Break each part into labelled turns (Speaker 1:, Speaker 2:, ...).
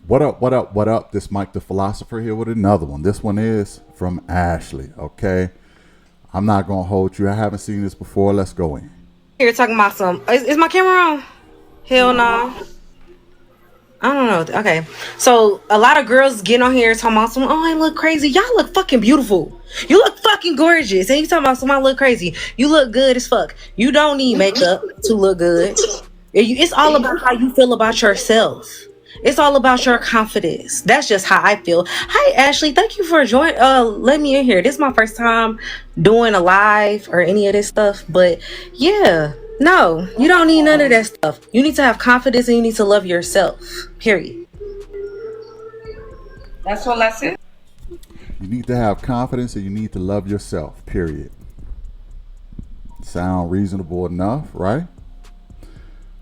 Speaker 1: What up, what up, what up? This Mike the Philosopher here with another one. This one is from Ashley, okay? I'm not going to hold you. I haven't seen this before. Let's go in.
Speaker 2: Here talking about some. Is my camera on? Hell no. I don't know. Okay. So a lot of girls getting on here talking about some, oh, I look crazy. Y'all look fucking beautiful. You look fucking gorgeous. And you talking about some, I look crazy. You look good as fuck. You don't need makeup to look good. It's all about how you feel about yourself. It's all about your confidence. That's just how I feel. Hi, Ashley. Thank you for joining. Let me in here. This is my first time doing a live or any of this stuff. But yeah, no, you don't need none of that stuff. You need to have confidence and you need to love yourself. Period.
Speaker 3: That's all I said.
Speaker 1: You need to have confidence and you need to love yourself, period. Sound reasonable enough, right?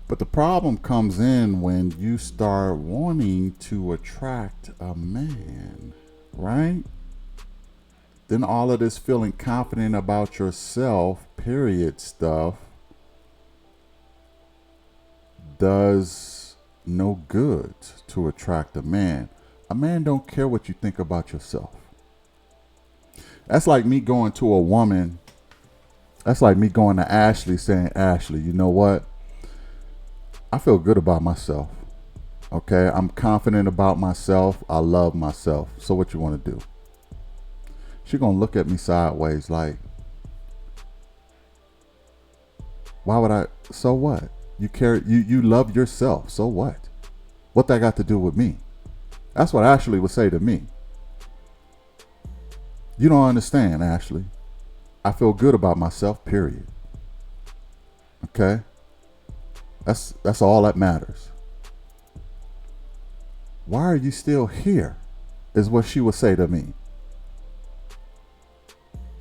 Speaker 1: But the problem comes in when you start wanting to attract a man, right? Then all of this feeling confident about yourself, period stuff, does no good to attract a man. A man don't care what you think about yourself. That's like me going to a woman. That's like me going to Ashley saying, Ashley, you know what? I feel good about myself. Okay, I'm confident about myself. I love myself. So what you want to do? She's gonna look at me sideways like, why would I? So what? You care? You love yourself. So what? What that got to do with me? That's what Ashley would say to me. You don't understand, Ashley. I feel good about myself. Period. Okay. That's all that matters. Why are you still here? Is what she would say to me.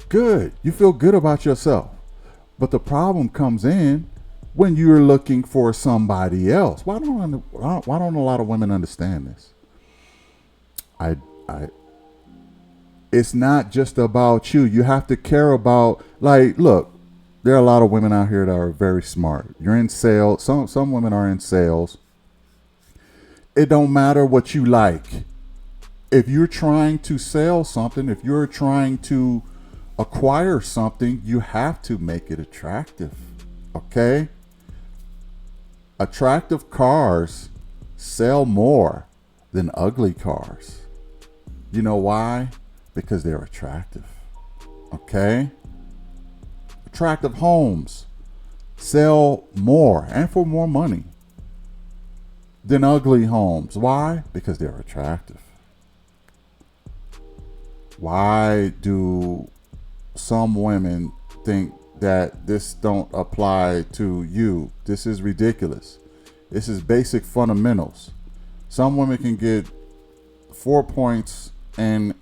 Speaker 1: Good. You feel good about yourself. But the problem comes in when you're looking for somebody else. Why don't a lot of women understand this? I it's not just about you. You have to care about, like, look, there are a lot of women out here that are very smart. You're in sales. Some women are in sales. It don't matter what you like. If you're trying to sell something, if you're trying to acquire something, you have to make it attractive. Okay? Attractive cars sell more than ugly cars. You know why? Because they're attractive. Okay? Attractive homes sell more and for more money than ugly homes. Why? Because they're attractive. Why do some women think that this don't apply to you? This is ridiculous. This is basic fundamentals. Some women can get 4 points and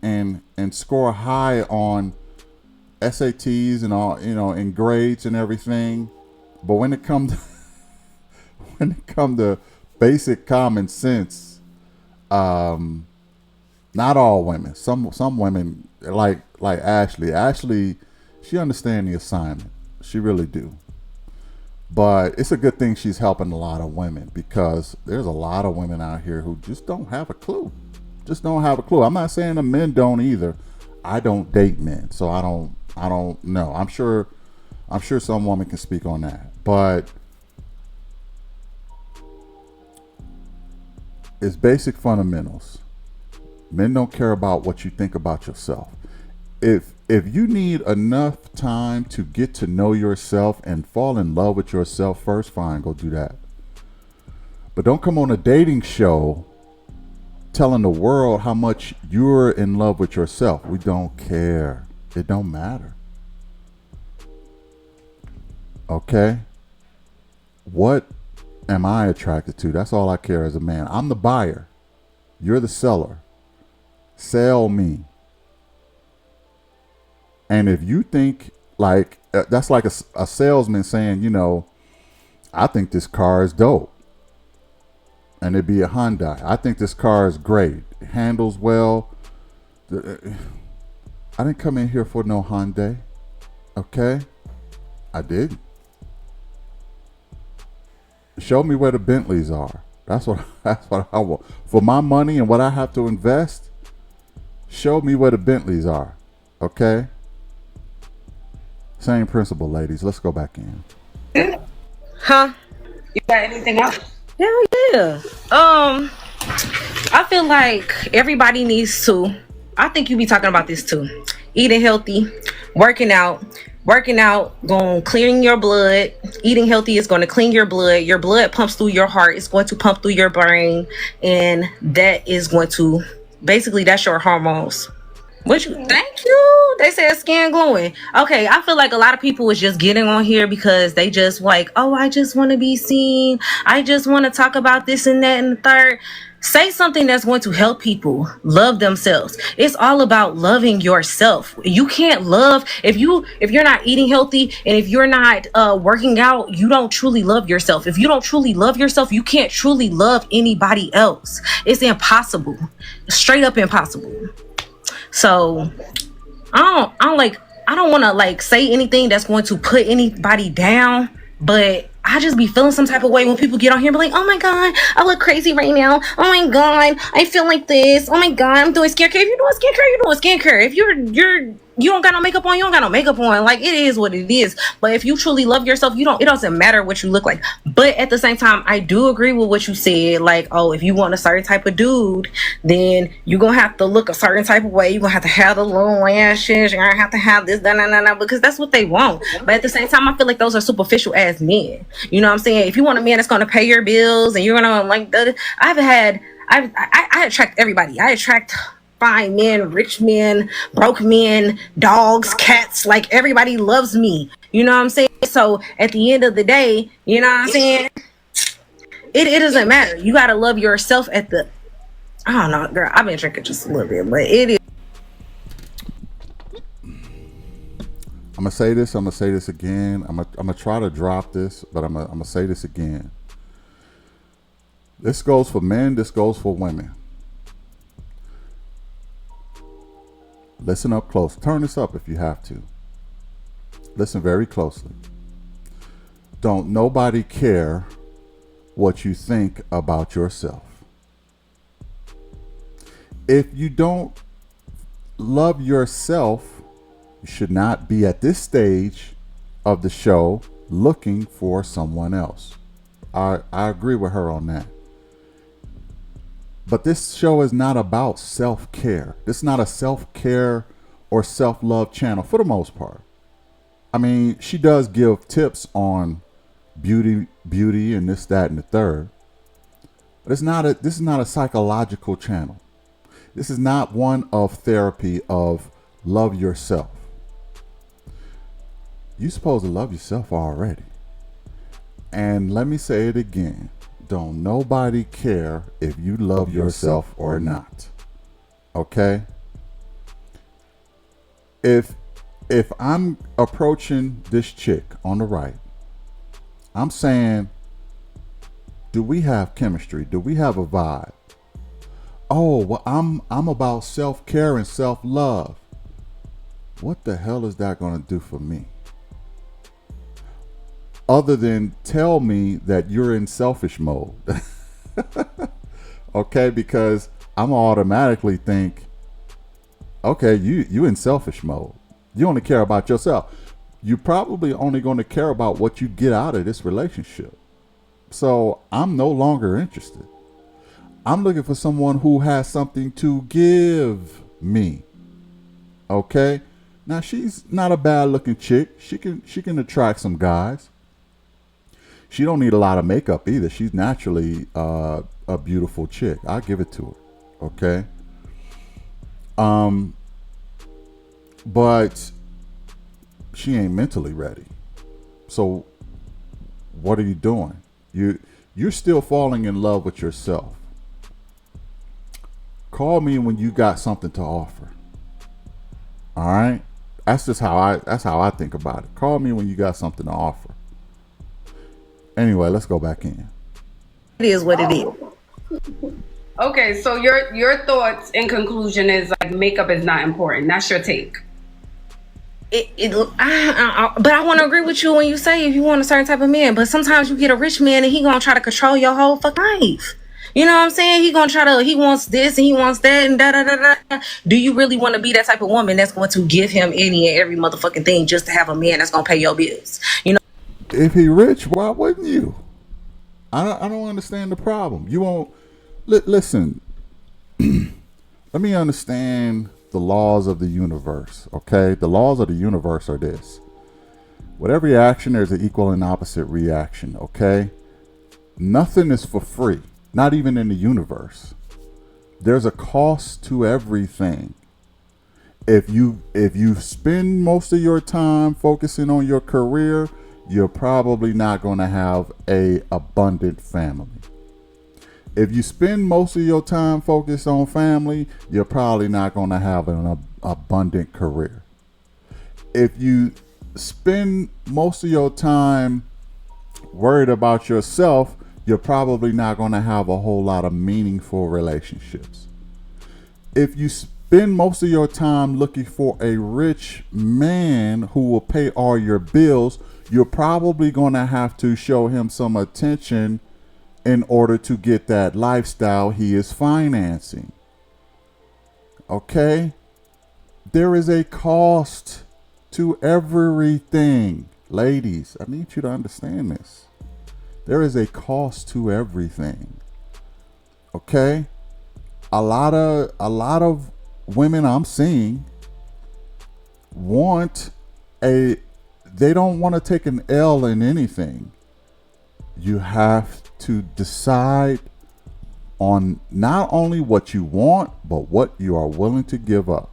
Speaker 1: score high on SATs and all, and grades and everything. But when it comes to basic common sense, not all women. Some women like Ashley. Ashley, she understands the assignment. She really do. But it's a good thing she's helping a lot of women, because there's a lot of women out here who just don't have a clue. Just don't have a clue. I'm not saying the men don't either. I don't date men, so I don't know. I'm sure some woman can speak on that. But it's basic fundamentals. Men don't care about what you think about yourself. If you need enough time to get to know yourself and fall in love with yourself first, fine, go do that. But don't come on a dating show telling the world how much you're in love with yourself. We don't care. It don't matter. Okay? What am I attracted to? That's all I care as a man. I'm the buyer. You're the seller. Sell me. And if you think like that's like a salesman saying, I think this car is dope. And it'd be a Hyundai. I think this car is great. It handles well. I didn't come in here for no Hyundai. Okay? I didn't. Show me where the Bentleys are. That's what that's what I want. For my money and what I have to invest, show me where the Bentleys are. Okay? Same principle, ladies. Let's go back in.
Speaker 2: Huh?
Speaker 3: You got anything else?
Speaker 2: Hell yeah. I feel like everybody needs to. I think you be talking about this too. Eating healthy, working out. Working out, going clearing your blood. Eating healthy is going to clean your blood. Your blood pumps through your heart. It's going to pump through your brain, and that is going to basically that's your hormones. What you thank you. They said skin glowing. Okay, I feel like a lot of people is just getting on here because they just like, oh, I just want to be seen. I just want to talk about this and that and the third. Say something that's going to help people love themselves. It's all about loving yourself. You can't love if you're not eating healthy and if you're not working out, you don't truly love yourself. If you don't truly love yourself, you can't truly love anybody else. It's impossible. Straight up impossible. So I don't want to like say anything that's going to put anybody down, but I just be feeling some type of way when people get on here and be like, oh my God, I look crazy right now. Oh my God, I feel like this. Oh my God, I'm doing skincare. If you're doing skincare, you're doing skincare. If you don't got no makeup on, you don't got no makeup on. Like, it is what it is. But if you truly love yourself, it doesn't matter what you look like. But at the same time, I do agree with what you said. Like, oh, if you want a certain type of dude, then you're going to have to look a certain type of way. You're going to have the little lashes. You're going to have this, because that's what they want. But at the same time, I feel like those are superficial ass men. You know what I'm saying? If you want a man that's going to pay your bills and you're going to like, I attract everybody. I attract fine men, rich men, broke men, dogs, cats. Like, everybody loves me. You know what I'm saying? So at the end of the day, you know what I'm saying? It doesn't matter. You got to love yourself I don't know, girl. I've been drinking just a little bit, but it is.
Speaker 1: I'm gonna say this again. I'm gonna try to drop this, but I'm gonna say this again. This goes for men, this goes for women. Listen up close. Turn this up if you have to. Listen very closely. Don't nobody care what you think about yourself. If you don't love yourself, you should not be at this stage of the show looking for someone else. I agree with her on that. But this show is not about self-care. It's not a self-care or self-love channel for the most part. I mean, she does give tips on beauty and this, that, and the third. But this is not a psychological channel. This is not one of therapy of love yourself. You're supposed to love yourself already. And let me say it again. Don't nobody care if you love yourself or not. Okay? If I'm approaching this chick on the right, I'm saying, do we have chemistry? Do we have a vibe? Oh, well, I'm about self-care and self-love. What the hell is that going to do for me? Other than tell me that you're in selfish mode. Okay, because I'm automatically think, okay, you in selfish mode. You only care about yourself. You're probably only going to care about what you get out of this relationship. So I'm no longer interested. I'm looking for someone who has something to give me. Okay? Now, she's not a bad looking chick. She can attract some guys. She don't need a lot of makeup either. She's naturally a beautiful chick. I'll give it to her. Okay? But she ain't mentally ready. So what are you doing? You're still falling in love with yourself. Call me when you got something to offer. All right? That's how I think about it. Call me when you got something to offer. Anyway, let's go back in.
Speaker 2: It is what it is.
Speaker 3: Okay, so your thoughts in conclusion is like makeup is not important. That's your take.
Speaker 2: but I want to agree with you when you say if you want a certain type of man. But sometimes you get a rich man and he gonna try to control your whole fucking life. You know what I'm saying? He gonna try to. He wants this and he wants that and da da da da. Do you really want to be that type of woman that's going to give him any and every motherfucking thing just to have a man that's gonna pay your bills? You know.
Speaker 1: If he rich, why wouldn't you? I don't understand the problem. You won't listen. Let me understand the laws of the universe. Okay, the laws of the universe are this: with every action, there's an equal and opposite reaction. Okay, nothing is for free. Not even in the universe. There's a cost to everything. If you spend most of your time focusing on your career, you're probably not going to have a abundant family. If you spend most of your time focused on family, you're probably not going to have an abundant career. If you spend most of your time worried about yourself, you're probably not going to have a whole lot of meaningful relationships. If you spend most of your time looking for a rich man who will pay all your bills, you're probably going to have to show him some attention in order to get that lifestyle he is financing. Okay? There is a cost to everything. Ladies, I need you to understand this. There is a cost to everything. Okay? A lot of women I'm seeing they don't want to take an L in anything. You have to decide on not only what you want, but what you are willing to give up.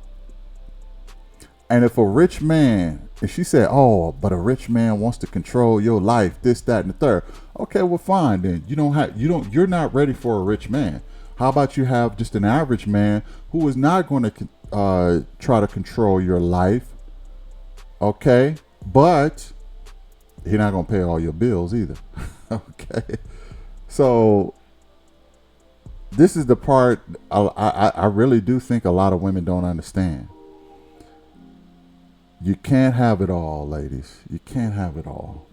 Speaker 1: And if a rich man, and she said, oh, but a rich man wants to control your life, this, that, and the third. Okay, well, fine then. You're not ready for a rich man. How about you have just an average man who is not going to try to control your life? Okay, but he's not going to pay all your bills either. Okay, so this is the part I really do think a lot of women don't understand. You can't have it all, ladies. You can't have it all.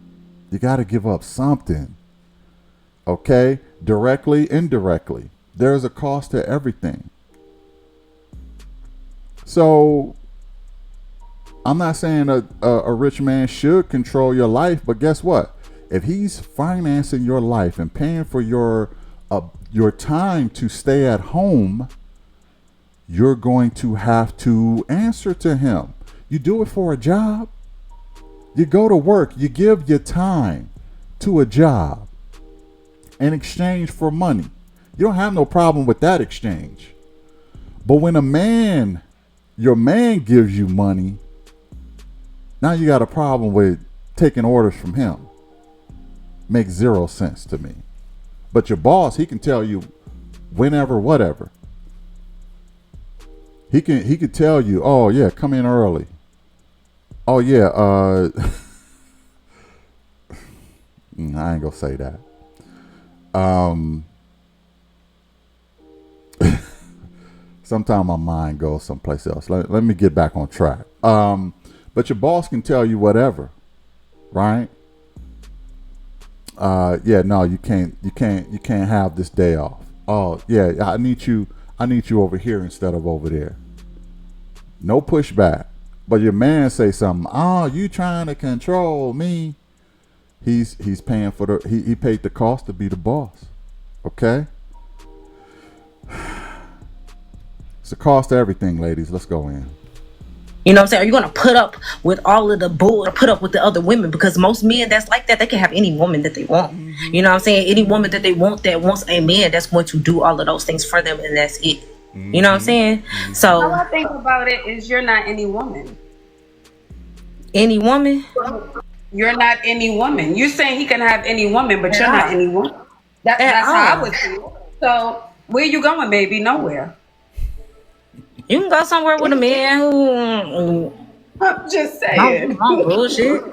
Speaker 1: You got to give up something. Okay? Directly, indirectly. There's a cost to everything. So, I'm not saying a rich man should control your life, but guess what? If he's financing your life and paying for your time to stay at home, you're going to have to answer to him. You do it for a job. You go to work. You give your time to a job in exchange for money. You don't have no problem with that exchange. But when your man gives you money, now you got a problem with taking orders from him. Makes zero sense to me. But your boss, he can tell you whenever, whatever. He could tell you, oh yeah, come in early. Oh yeah, I ain't gonna say that. Sometimes my mind goes someplace else. Let me get back on track. But your boss can tell you whatever, right? Yeah, no, you can't have this day off. Oh yeah, I need you over here instead of over there. No pushback. But your man say something, oh, you trying to control me. He's paying for he paid the cost to be the boss. Okay? It's a cost to everything, ladies. Let's go in.
Speaker 2: You know what I'm saying? Are you going to put up with all of the bull or put up with the other women? Because most men that's like that, they can have any woman that they want. Mm-hmm. You know what I'm saying? Any woman that they want that wants a man that's going to do all of those things for them, and that's it. Mm-hmm. You know what I'm saying? Mm-hmm. So
Speaker 3: how I think about it is you're not any woman.
Speaker 2: Any woman?
Speaker 3: You're not any woman. You're saying he can have any woman, but you're not any woman. That's how I would feel. So where you going, baby? Nowhere.
Speaker 2: You can go somewhere with a man who
Speaker 3: I'm just saying.
Speaker 2: Bullshit.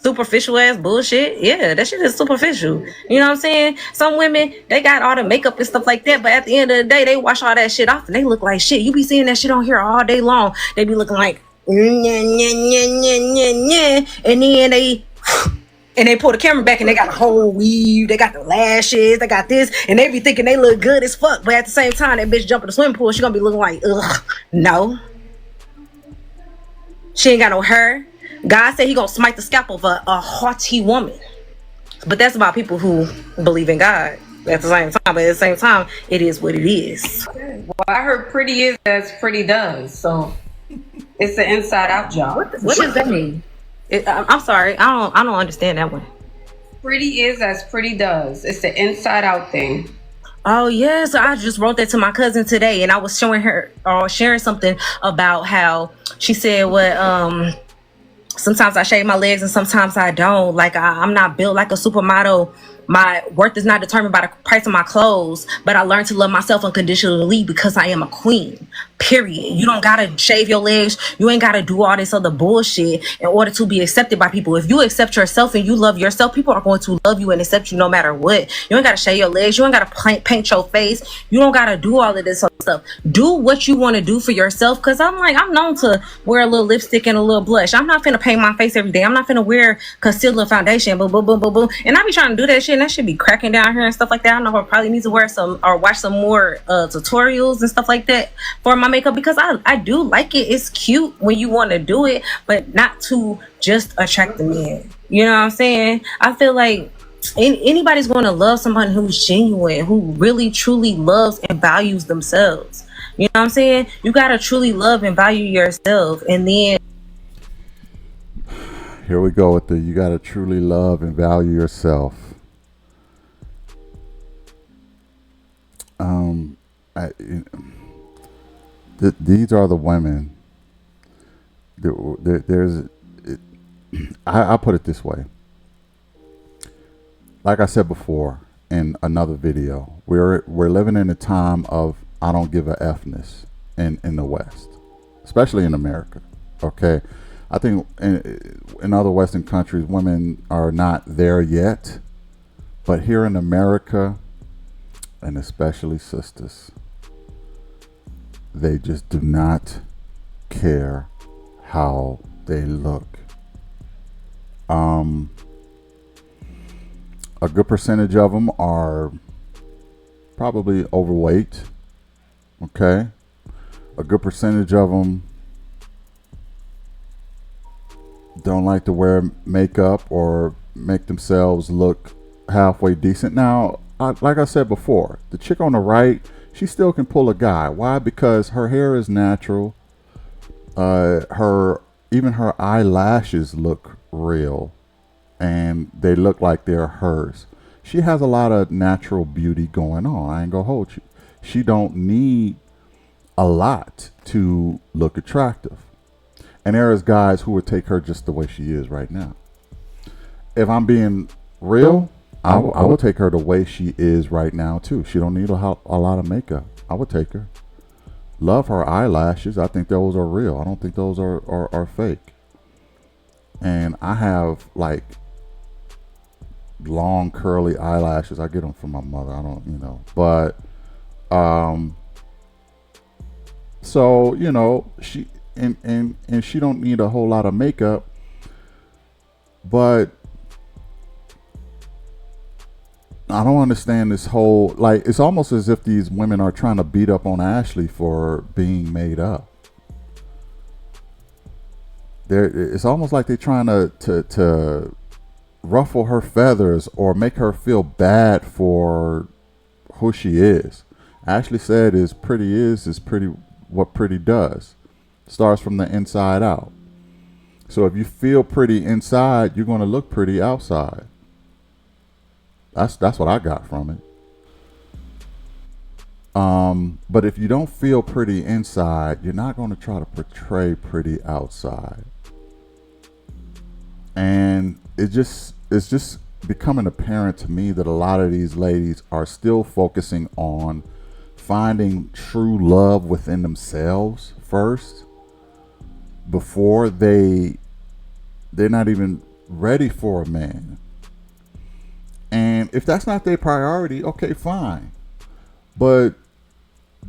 Speaker 2: Superficial ass bullshit. Yeah, that shit is superficial. You know what I'm saying? Some women, they got all the makeup and stuff like that, but at the end of the day, they wash all that shit off and they look like shit. You be seeing that shit on here all day long. They be looking like, and then they pull the camera back and they got a whole weave, they got the lashes, they got this, and they be thinking they look good as fuck, but at the same time, that bitch jump in the swimming pool, she gonna be looking like, ugh, no. She ain't got no hair. God said he gonna smite the scalp of a haughty woman. But that's about people who believe in God at the same time. But at the same time, it is what it is.
Speaker 3: Well, I heard pretty is as pretty does. So it's an inside out job.
Speaker 2: What does that mean? I'm sorry. I don't understand that one.
Speaker 3: Pretty is as pretty does. It's the inside out thing.
Speaker 2: Oh yes, I just wrote that to my cousin today, and I was showing her or sharing something about how she said what sometimes I shave my legs and sometimes I don't. Like I'm not built like a supermodel. My worth is not determined by the price of my clothes, but I learned to love myself unconditionally because I am a queen. Period. You don't gotta shave your legs. You ain't gotta do all this other bullshit in order to be accepted by people. If you accept yourself and you love yourself, people are going to love you and accept you no matter what. You ain't gotta shave your legs. You ain't gotta paint your face. You don't gotta do all of this other stuff. Do what you want to do for yourself. Cause I'm known to wear a little lipstick and a little blush. I'm not finna paint my face every day. I'm not finna wear concealer, foundation, boom, boom, boom, boom, boom. And I be trying to do that shit, and that should be cracking down here and stuff like that. I know I probably need to wear some or watch some more tutorials and stuff like that for my makeup, because I do like it. It's cute when you want to do it, but not to just attract the men. You know what I'm saying? I feel like anybody's going to love somebody who's genuine, who really truly loves and values themselves. You know what I'm saying? You got to truly love and value yourself, and then
Speaker 1: here we go with you got to truly love and value yourself. These are the women. I'll put it this way. Like I said before in another video, we're living in a time of I don't give a F'ness in the West, especially in America. Okay, I think in other Western countries, women are not there yet, but here in America, and especially sisters, they just do not care how they look. A good percentage of them are probably overweight. Okay, a good percentage of them don't like to wear makeup or make themselves look halfway decent. Now, like I said before, the chick on the right, she still can pull a guy. Why? Because her hair is natural. Even her eyelashes look real, and they look like they're hers. She has a lot of natural beauty going on. I ain't gonna hold you. She don't need a lot to look attractive. And there is guys who would take her just the way she is right now. If I'm being real, I would take her the way she is right now too. She don't need a lot of makeup. I would take her. Love her eyelashes. I think those are real. I don't think those are fake. And I have like long curly eyelashes. I get them from my mother. I don't, but so she and she don't need a whole lot of makeup, but I don't understand this whole, like, it's almost as if these women are trying to beat up on Ashley for being made up. It's almost like they're trying to ruffle her feathers or make her feel bad for who she is. Ashley said is pretty what pretty does. Starts from the inside out. So if you feel pretty inside, you're going to look pretty outside. That's what I got from it. But if you don't feel pretty inside, you're not going to try to portray pretty outside. And it's just becoming apparent to me that a lot of these ladies are still focusing on finding true love within themselves first, before they're not even ready for a man. And if that's not their priority, okay, fine. But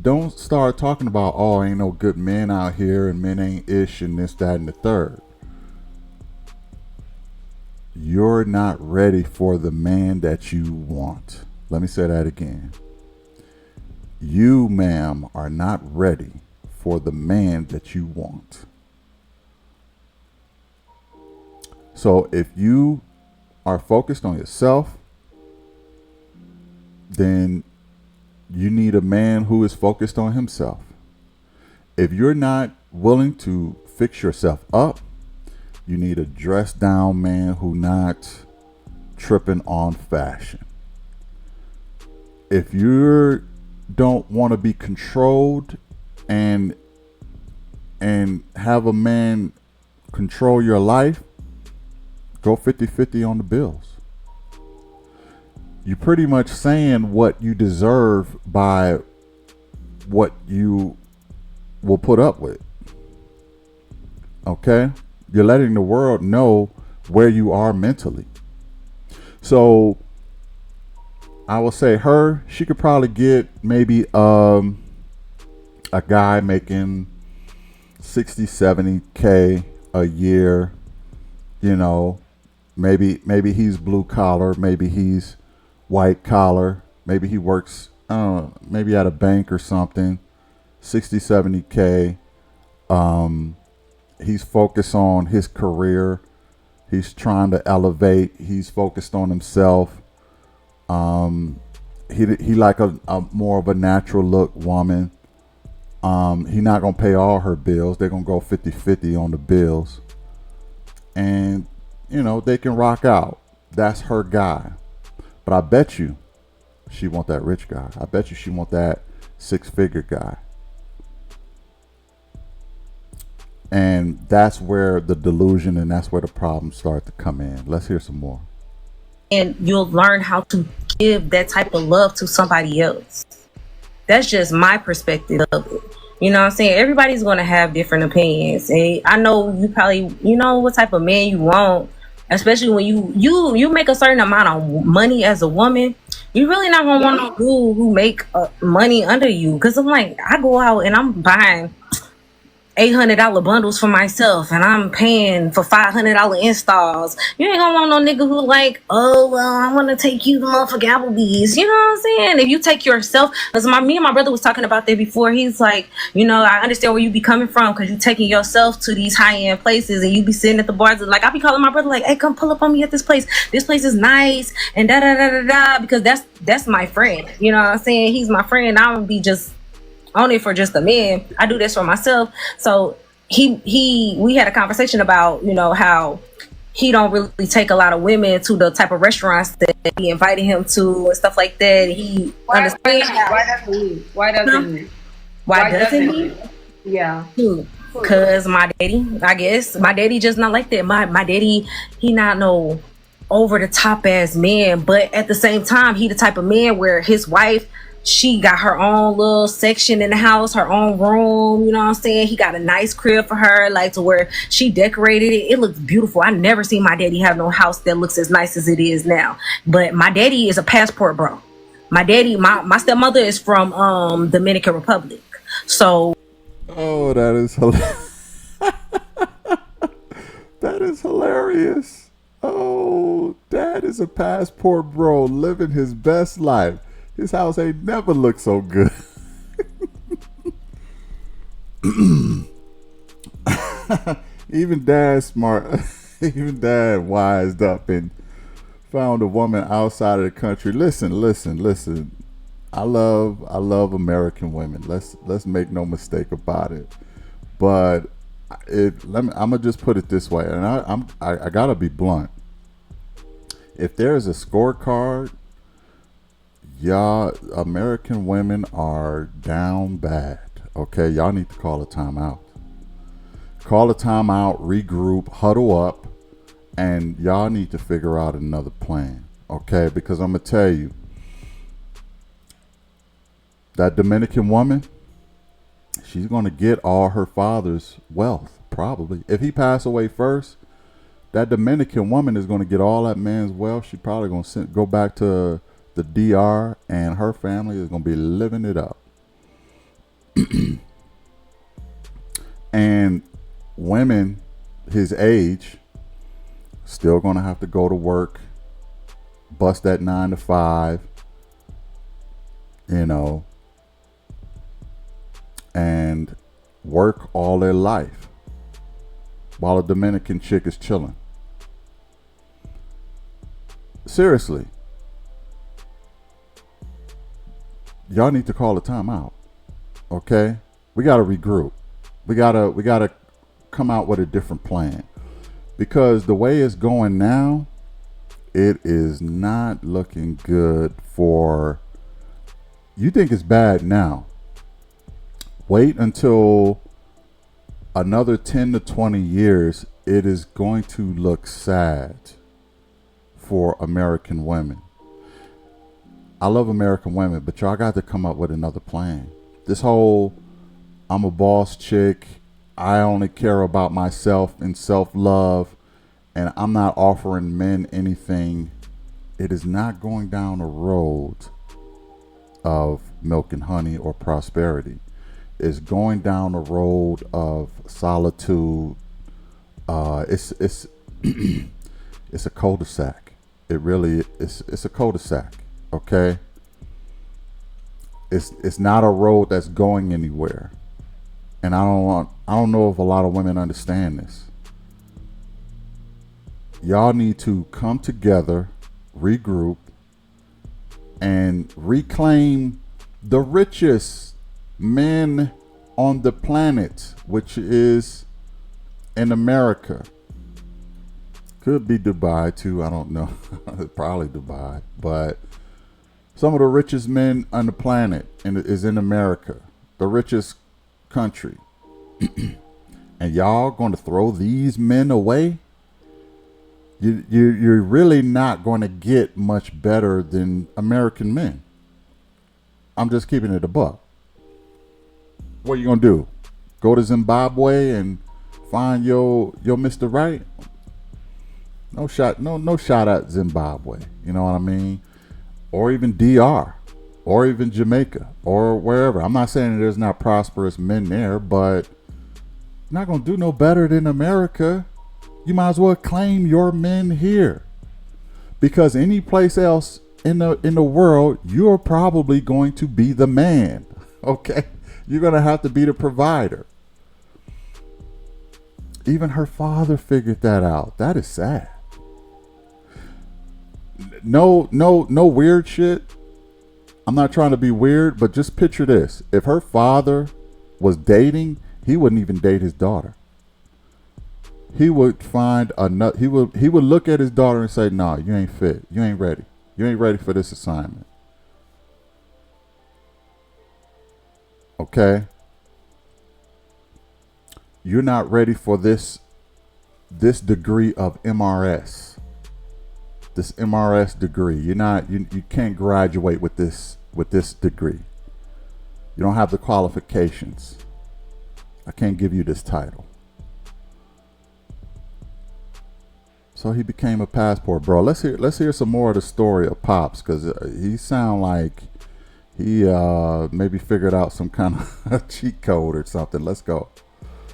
Speaker 1: don't start talking about, oh, ain't no good men out here and men ain't ish and this, that, and the third. You're not ready for the man that you want. Let me say that again. You, ma'am, are not ready for the man that you want. So if you are focused on yourself, then you need a man who is focused on himself. If you're not willing to fix yourself up, you need a dressed down man who not tripping on fashion. If you don't want to be controlled and have a man control your life, go 50-50 on the bills. You're pretty much saying what you deserve by what you will put up with. Okay? You're letting the world know where you are mentally. So I will say she could probably get maybe a guy making 60, 70K a year. You know, maybe he's blue collar, maybe he's white collar, maybe he works, I don't know, maybe at a bank or something. 60, 70K. He's focused on his career. He's trying to elevate. He's focused on himself. He like a more of a natural look woman. He not gonna pay all her bills. They're gonna go 50-50 on the bills. And you know, they can rock out. That's her guy. But I bet you she want that rich guy. I bet you she want that 6-figure guy. And that's where the delusion and that's where the problems start to come in. Let's hear some more.
Speaker 2: And you'll learn how to give that type of love to somebody else. That's just my perspective of it. You know what I'm saying? Everybody's going to have different opinions. And I know you probably, you know what type of man you want, especially when you make a certain amount of money as a woman. You really not going to want no dude who make money under you. Because I'm like, I go out and I'm buying $800 bundles for myself and I'm paying for $500 installs. You ain't gonna want no nigga who like, oh well, I want to take you to motherfucking Applebee's. You know what I'm saying? If you take yourself, because me and my brother was talking about that before. He's like, you know, I understand where you be coming from because you taking yourself to these high end places and you be sitting at the bars and like I be calling my brother like, hey, come pull up on me at this place. This place is nice and da da da da da, because that's my friend. You know what I'm saying? He's my friend. I don't be just on it for just a man. I do this for myself. So we had a conversation about, you know, how he don't really take a lot of women to the type of restaurants that he invited him to and stuff like that. He understands.
Speaker 3: Why doesn't he? Yeah.
Speaker 2: Because my daddy, I guess, my daddy just not like that. My daddy, he not no over the top ass man, but at the same time, he the type of man where his wife, she got her own little section in the house, her own room, you know what I'm saying? He got a nice crib for her, like to where she decorated it. It looks beautiful. I never seen my daddy have no house that looks as nice as it is now. But my daddy is a passport bro. My daddy, my stepmother is from Dominican Republic. So
Speaker 1: oh, that is hilarious. That is hilarious. Oh, dad is a passport bro living his best life. His house ain't never looked so good. Even dad smart. Even dad wised up and found a woman outside of the country. Listen. I love American women. Let's make no mistake about it. But I'm gonna just put it this way, and I gotta be blunt. If there's a scorecard, y'all, American women are down bad. Okay, y'all need to call a timeout. Call a timeout, regroup, huddle up, and y'all need to figure out another plan. Okay, because I'm gonna tell you, that Dominican woman, she's gonna get all her father's wealth, probably. If he passed away first, that Dominican woman is gonna get all that man's wealth. She probably gonna go back to the DR, and her family is gonna be living it up. And women his age still gonna have to go to work, bust that 9 to 5, you know, and work all their life while a Dominican chick is chilling. Seriously, y'all need to call a timeout. Okay, we gotta regroup. We gotta come out with a different plan, because the way it's going now, it is not looking good for. You think it's bad now? Wait until another 10 to 20 years. It is going to look sad for American women. I love American women, but y'all got to come up with another plan. This whole I'm a boss chick, I only care about myself and self-love, and I'm not offering men anything. It is not going down a road of milk and honey or prosperity. It's going down a road of solitude. It's it's a cul-de-sac. It really is. It's a cul-de-sac. Okay. It's not a road that's going anywhere. And I don't know if a lot of women understand this. Y'all need to come together, regroup, and reclaim the richest men on the planet, which is in America. Could be Dubai too, I don't know. Probably Dubai, but some of the richest men on the planet is in America, the richest country. And y'all going to throw these men away? You're really not going to get much better than American men. I'm just keeping it a buck. What are you gonna do? Go to Zimbabwe and find your Mr. Right? No shot at Zimbabwe. You know what I mean? Or even DR, or even Jamaica, or wherever. I'm not saying there's not prosperous men there, but you're not gonna do no better than America. You might as well claim your men here, because any place else in the world, you're probably going to be the man. Okay, you're gonna have to be the provider. Even her father figured that out. That is sad. No weird shit. I'm not trying to be weird, but just picture this. If her father was dating, he wouldn't even date his daughter. He would find another. He would look at his daughter and say, "Nah, you ain't fit. You ain't ready. You ain't ready for this assignment." Okay? You're not ready for this degree of MRS. This MRS degree. You can't graduate with this degree. You don't have the qualifications. I can't give you this title. So he became a passport, bro. Let's hear some more of the story of Pops, because he sound like he maybe figured out some kind of cheat code or something. Let's go.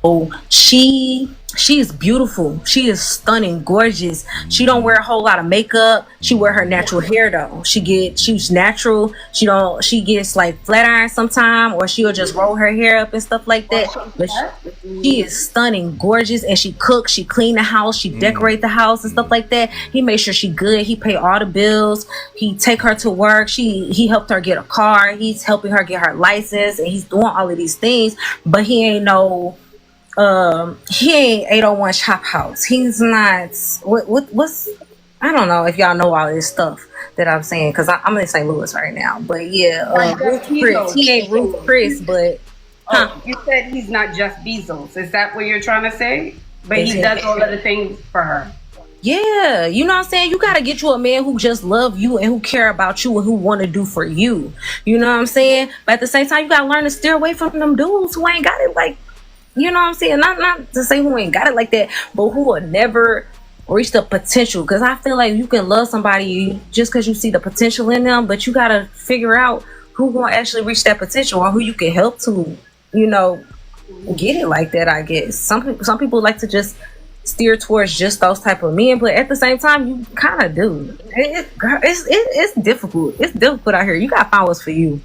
Speaker 2: Oh, she is beautiful. She is stunning, gorgeous. She don't wear a whole lot of makeup. She wear her natural hair though. She's natural. She gets like flat iron sometime, or she'll just roll her hair up and stuff like that. But she is stunning, gorgeous, and she cooks, she clean the house, she decorate the house and stuff like that. He made sure she good. He pay all the bills. He take her to work. He helped her get a car. He's helping her get her license, and he's doing all of these things. But he ain't 801 Chop House. He's not what's I don't know if y'all know all this stuff that I'm saying, because I'm in St. Louis right now. But yeah, Ruth Chris. He ain't Ruth Chris, but
Speaker 3: you said he's not just Bezos. Is that what you're trying to say? But he does all of the things for her.
Speaker 2: Yeah, you know what I'm saying? You got to get you a man who just love you and who care about you and who want to do for you. You know what I'm saying? But at the same time, you got to learn to steer away from them dudes who ain't got it like. You know what I'm saying? Not to say who ain't got it like that, but who will never reach the potential. Because I feel like you can love somebody just because you see the potential in them, but you got to figure out who gonna actually reach that potential or who you can help to you know, get it like that. I guess some people like to just steer towards just those type of men, but at the same time, you kind of do. It's difficult. It's difficult out here. You gotta find what's for you.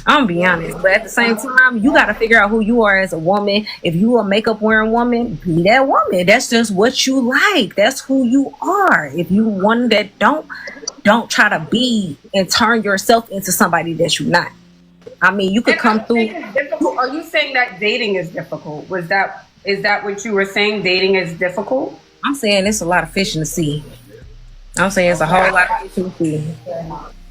Speaker 2: I'm gonna be honest, but at the same time, you gotta figure out who you are as a woman. If you a makeup wearing woman, be that woman. That's just what you like. That's who you are. If you one that don't try to be and turn yourself into somebody that you're not. I mean, you could
Speaker 3: And
Speaker 2: come through.
Speaker 3: are you saying that dating is difficult? Is that what you were saying? Dating is difficult?
Speaker 2: I'm saying it's a lot of fish in the sea. I'm saying it's a whole lot of fish in the sea.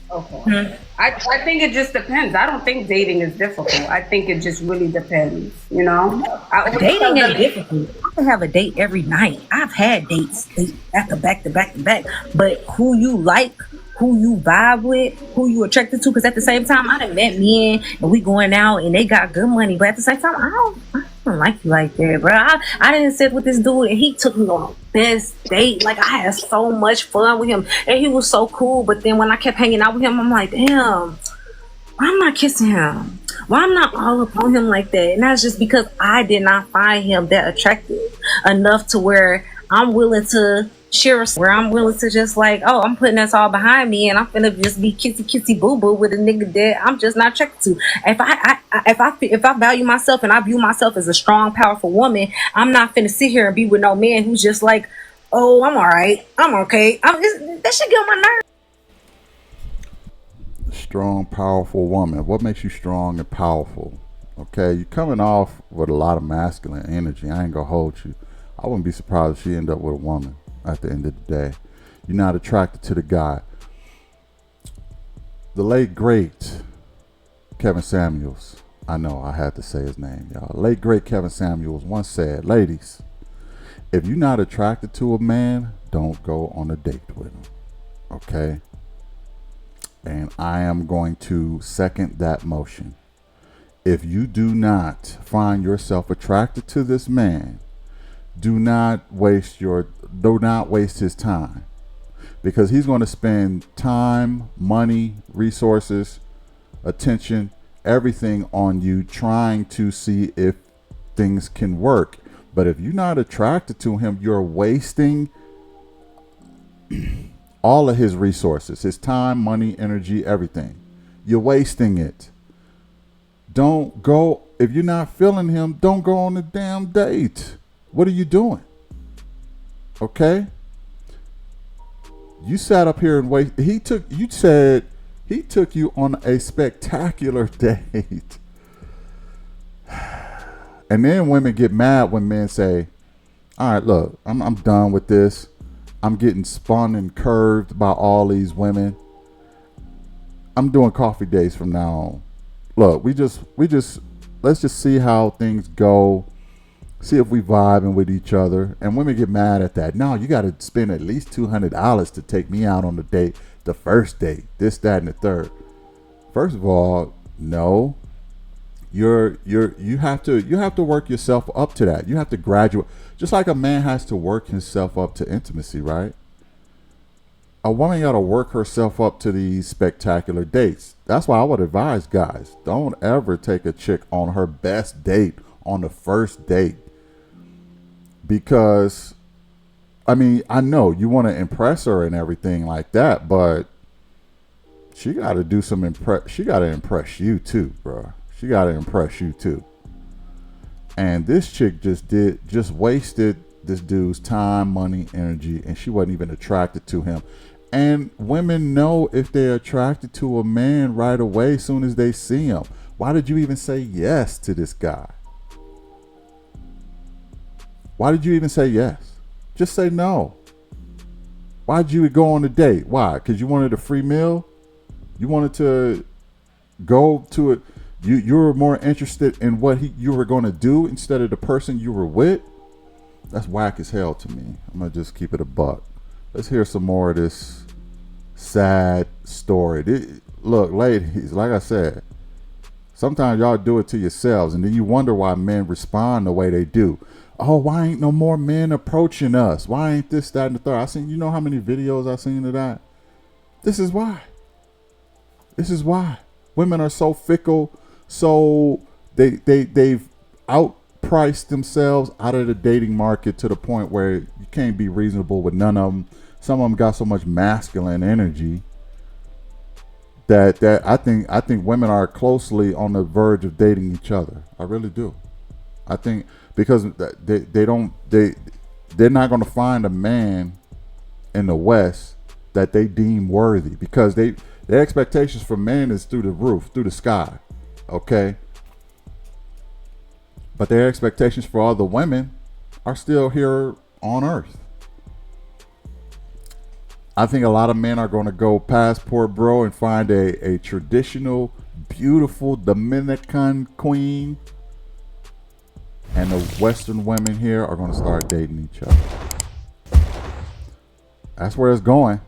Speaker 3: Okay.
Speaker 2: Hmm.
Speaker 3: I think it just depends. I don't think dating is difficult. I think it just really depends, you know? I always tell
Speaker 2: Dating ain't
Speaker 3: them,
Speaker 2: difficult. I can have a date every night. I've had dates back to back to back to back. But who you like, who you vibe with, who you attracted to, because at the same time, I done met men and we going out and they got good money. But at the same time, I don't like you like that, bro. I didn't sit with this dude and he took me on the best date. Like, I had so much fun with him and he was so cool. But then when I kept hanging out with him, I'm like, damn, why I'm not kissing him? Why I'm not all up on him like that? And that's just because I did not find him that attractive enough to where I'm willing to share, where I'm willing to just like, oh, I'm putting this all behind me and I'm gonna just be kissy kissy boo boo with a nigga that I'm just not attracted to. If I value myself and I view myself as a strong, powerful woman, I'm not finna sit here and be with no man who's just like, oh, I'm all right, I'm okay. That should get on my nerves.
Speaker 1: Strong, powerful woman. What makes you strong and powerful? Okay, you're coming off with a lot of masculine energy. I ain't gonna hold you. I wouldn't be surprised if she ended up with a woman at the end of the day. You're not attracted to the guy. The late great Kevin Samuels. I know I had to say his name, y'all. Late great Kevin Samuels once said, ladies, if you're not attracted to a man, don't go on a date with him. Okay? And I am going to second that motion. If you do not find yourself attracted to this man, do not waste his time, because he's going to spend time, money, resources, attention, everything on you trying to see if things can work. But if you're not attracted to him, you're wasting all of his resources, his time, money, energy, everything. You're wasting it. Don't go, if you're not feeling him, don't go on the damn date. What are you doing? Okay? You sat up here and wait. You said he took you on a spectacular date. And then women get mad when men say, all right, look, I'm done with this. I'm getting spun and curved by all these women. I'm doing coffee days from now on. Look, let's just see how things go. See if we vibing with each other. And women get mad at that. No, you got to spend at least $200 to take me out on the date, the first date, this, that, and the third. First of all, no. You have to work yourself up to that. You have to graduate. Just like a man has to work himself up to intimacy, right? A woman got to work herself up to these spectacular dates. That's why I would advise guys, don't ever take a chick on her best date on the first date. Because, I mean, I know you want to impress her and everything like that, but she got to do some she got to impress you too, bro. She got to impress you too. And this chick just wasted this dude's time, money, energy, and she wasn't even attracted to him. And women know if they're attracted to a man right away as soon as they see him. Why did you even say yes to this guy? Why did you even say yes? Just say no. Why did you go on a date? Why? Because you wanted a free meal? You wanted to go to it. You were more interested in what you were going to do instead of the person you were with. That's whack as hell to me. I'm going to just keep it a buck. Let's hear some more of this sad story. Look, ladies, like I said, sometimes y'all do it to yourselves and then you wonder why men respond the way they do. Oh, why ain't no more men approaching us? Why ain't this, that, and the third? You know how many videos I've seen of that? This is why. This is why. Women are so fickle, so they've outpriced themselves out of the dating market to the point where you can't be reasonable with none of them. Some of them got so much masculine energy that I think women are closely on the verge of dating each other. I really do. I think because they're not going to find a man in the West that they deem worthy, because their expectations for men is through the roof, through the sky. Okay. But their expectations for other women are still here on earth. I think a lot of men are going to go passport bro and find a traditional, beautiful Dominican queen. And the Western women here are going to start dating each other. That's where it's going.